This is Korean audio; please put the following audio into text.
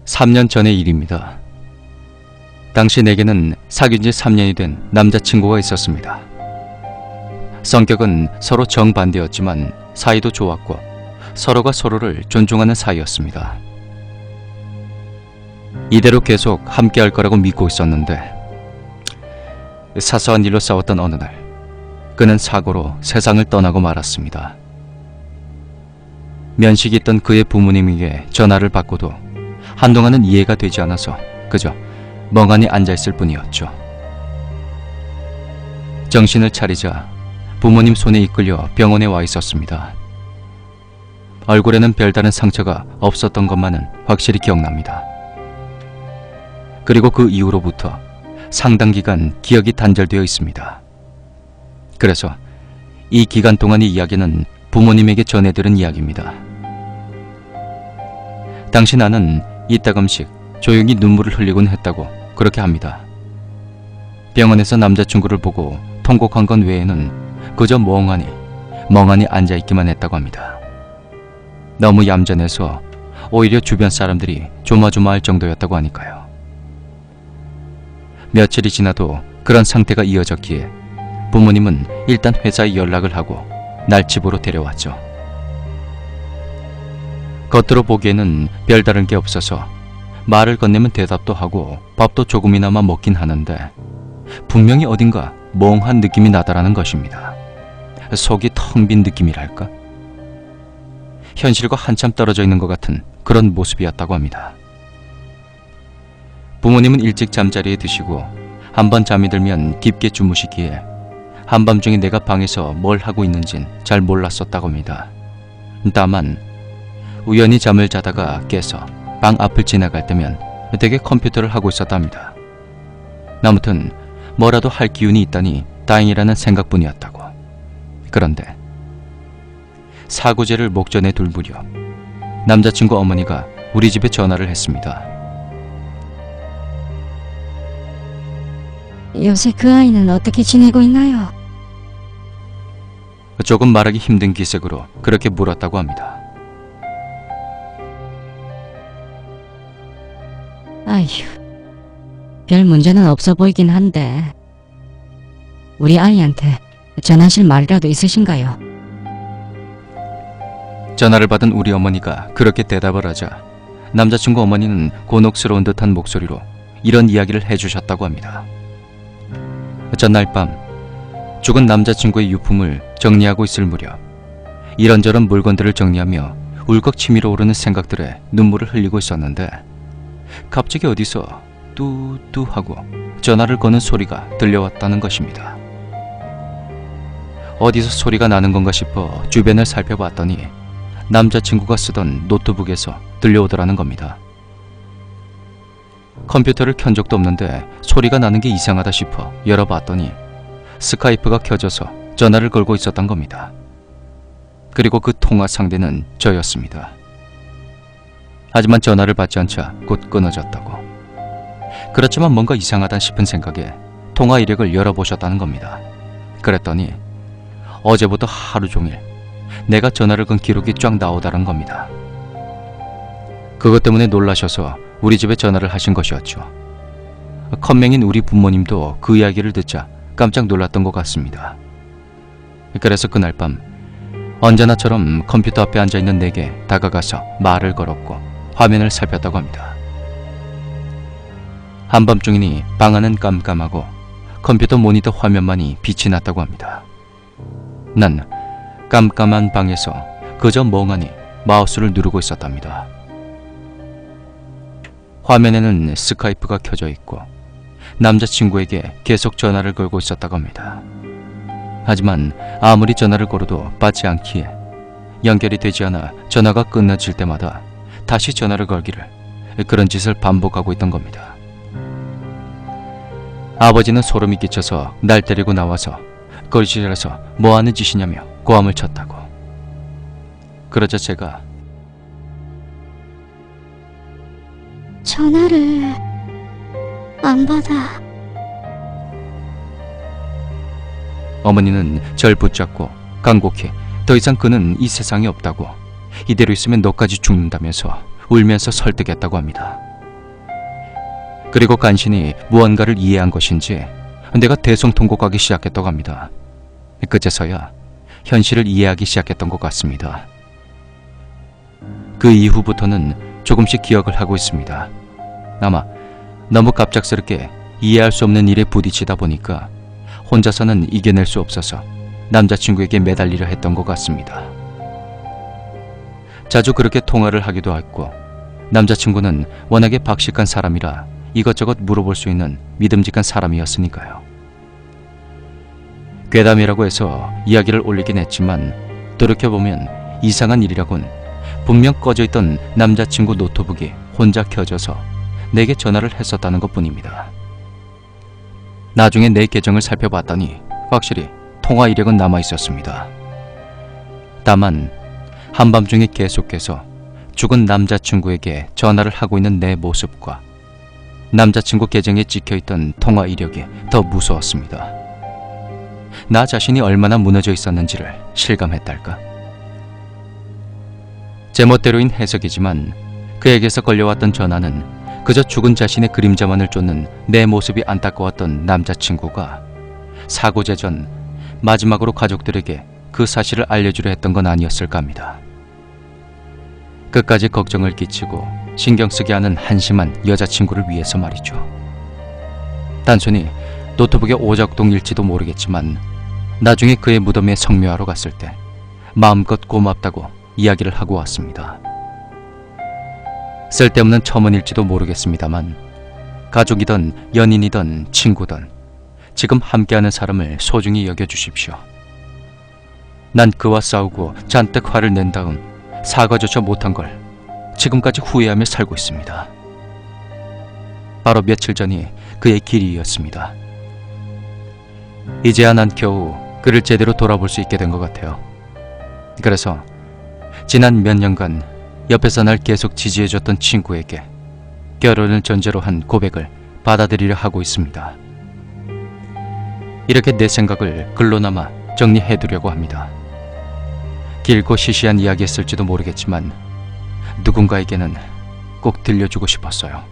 3년 전의 일입니다. 당시 내게는 사귄 지 3년이 된 남자친구가 있었습니다. 성격은 서로 정반대였지만 사이도 좋았고 서로가 서로를 존중하는 사이였습니다. 이대로 계속 함께할 거라고 믿고 있었는데 사소한 일로 싸웠던 어느 날 그는 사고로 세상을 떠나고 말았습니다. 면식이 있던 그의 부모님에게 전화를 받고도 한동안은 이해가 되지 않아서 그저 멍하니 앉아있을 뿐이었죠. 정신을 차리자 부모님 손에 이끌려 병원에 와 있었습니다. 얼굴에는 별다른 상처가 없었던 것만은 확실히 기억납니다. 그리고 그 이후로부터 상당 기간 기억이 단절되어 있습니다. 그래서 이 기간 동안의 이야기는 부모님에게 전해들은 이야기입니다. 당시 나는 이따금씩 조용히 눈물을 흘리곤 했다고 그렇게 합니다. 병원에서 남자친구를 보고 통곡한 건 외에는 그저 멍하니 앉아있기만 했다고 합니다. 너무 얌전해서 오히려 주변 사람들이 조마조마할 정도였다고 하니까요. 며칠이 지나도 그런 상태가 이어졌기에 부모님은 일단 회사에 연락을 하고 날 집으로 데려왔죠. 겉으로 보기에는 별다른 게 없어서 말을 건네면 대답도 하고 밥도 조금이나마 먹긴 하는데 분명히 어딘가 멍한 느낌이 나다라는 것입니다. 속이 텅 빈 느낌이랄까? 현실과 한참 떨어져 있는 것 같은 그런 모습이었다고 합니다. 부모님은 일찍 잠자리에 드시고 한번 잠이 들면 깊게 주무시기에 한밤중에 내가 방에서 뭘 하고 있는진 잘 몰랐었다고 합니다. 다만 우연히 잠을 자다가 깨서 방 앞을 지나갈 때면 되게 컴퓨터를 하고 있었답니다. 아무튼 뭐라도 할 기운이 있다니 다행이라는 생각뿐이었다고. 그런데 사고제를 목전에 둘 무렵 남자친구 어머니가 우리 집에 전화를 했습니다. 요새 그 아이는 어떻게 지내고 있나요? 조금 말하기 힘든 기색으로 그렇게 물었다고 합니다. 아휴, 별 문제는 없어 보이긴 한데 우리 아이한테 전하실 말이라도 있으신가요? 전화를 받은 우리 어머니가 그렇게 대답을 하자 남자친구 어머니는 곤혹스러운 듯한 목소리로 이런 이야기를 해주셨다고 합니다. 전날 밤 죽은 남자친구의 유품을 정리하고 있을 무렵 이런저런 물건들을 정리하며 울컥 치밀어 오르는 생각들에 눈물을 흘리고 있었는데 갑자기 어디서 뚜뚜 하고 전화를 거는 소리가 들려왔다는 것입니다. 어디서 소리가 나는 건가 싶어 주변을 살펴봤더니 남자친구가 쓰던 노트북에서 들려오더라는 겁니다. 컴퓨터를 켠 적도 없는데 소리가 나는 게 이상하다 싶어 열어봤더니 스카이프가 켜져서 전화를 걸고 있었던 겁니다. 그리고 그 통화 상대는 저였습니다. 하지만 전화를 받지 않자 곧 끊어졌다고. 그렇지만 뭔가 이상하다 싶은 생각에 통화 이력을 열어보셨다는 겁니다. 그랬더니 어제부터 하루 종일 내가 전화를 건 기록이 쫙 나오다는 겁니다. 그것 때문에 놀라셔서 우리 집에 전화를 하신 것이었죠. 컴맹인 우리 부모님도 그 이야기를 듣자 깜짝 놀랐던 것 같습니다. 그래서 그날 밤 언제나처럼 컴퓨터 앞에 앉아있는 내게 다가가서 말을 걸었고 화면을 살폈다고 합니다. 한밤중이니 방 안은 깜깜하고 컴퓨터 모니터 화면만이 빛이 났다고 합니다. 난 깜깜한 방에서 그저 멍하니 마우스를 누르고 있었답니다. 화면에는 스카이프가 켜져 있고 남자친구에게 계속 전화를 걸고 있었다고 합니다. 하지만 아무리 전화를 걸어도 받지 않기에 연결이 되지 않아 전화가 끊어질 때마다 다시 전화를 걸기를 그런 짓을 반복하고 있던 겁니다. 아버지는 소름이 끼쳐서 날 데리고 나와서 거실에서 뭐하는 짓이냐며 고함을 쳤다고. 그러자 제가 전화를 안 받아. 어머니는 절 붙잡고 간곡히 더 이상 그는 이 세상에 없다고, 이대로 있으면 너까지 죽는다면서 울면서 설득했다고 합니다. 그리고 간신히 무언가를 이해한 것인지 내가 대성통곡하기 시작했다고 합니다. 그제서야 현실을 이해하기 시작했던 것 같습니다. 그 이후부터는 조금씩 기억을 하고 있습니다. 아마 너무 갑작스럽게 이해할 수 없는 일에 부딪히다 보니까 혼자서는 이겨낼 수 없어서 남자친구에게 매달리려 했던 것 같습니다. 자주 그렇게 통화를 하기도 했고, 남자친구는 워낙에 박식한 사람이라 이것저것 물어볼 수 있는 믿음직한 사람이었으니까요. 괴담이라고 해서 이야기를 올리긴 했지만 돌이켜보면 이상한 일이라곤 분명 꺼져있던 남자친구 노트북이 혼자 켜져서 내게 전화를 했었다는 것뿐입니다. 나중에 내 계정을 살펴봤더니 확실히 통화 이력은 남아있었습니다. 다만 한밤중에 계속해서 죽은 남자친구에게 전화를 하고 있는 내 모습과 남자친구 계정에 찍혀있던 통화 이력이 더 무서웠습니다. 나 자신이 얼마나 무너져 있었는지를 실감했달까. 제멋대로인 해석이지만 그에게서 걸려왔던 전화는 그저 죽은 자신의 그림자만을 쫓는 내 모습이 안타까웠던 남자친구가 사고제 전 마지막으로 가족들에게 그 사실을 알려주려 했던 건 아니었을까 합니다. 끝까지 걱정을 끼치고 신경 쓰게 하는 한심한 여자친구를 위해서 말이죠. 단순히 노트북의 오작동일지도 모르겠지만 나중에 그의 무덤에 성묘하러 갔을 때 마음껏 고맙다고 이야기를 하고 왔습니다. 쓸데없는 첨언일지도 모르겠습니다만 가족이든 연인이든 친구든 지금 함께하는 사람을 소중히 여겨주십시오. 난 그와 싸우고 잔뜩 화를 낸 다음 사과조차 못한 걸 지금까지 후회하며 살고 있습니다. 바로 며칠 전이 그의 길이었습니다. 이제야 난 겨우 그를 제대로 돌아볼 수 있게 된 것 같아요. 그래서 지난 몇 년간 옆에서 날 계속 지지해줬던 친구에게 결혼을 전제로 한 고백을 받아들이려 하고 있습니다. 이렇게 내 생각을 글로나마 정리해두려고 합니다. 길고 시시한 이야기였을지도 모르겠지만 누군가에게는 꼭 들려주고 싶었어요.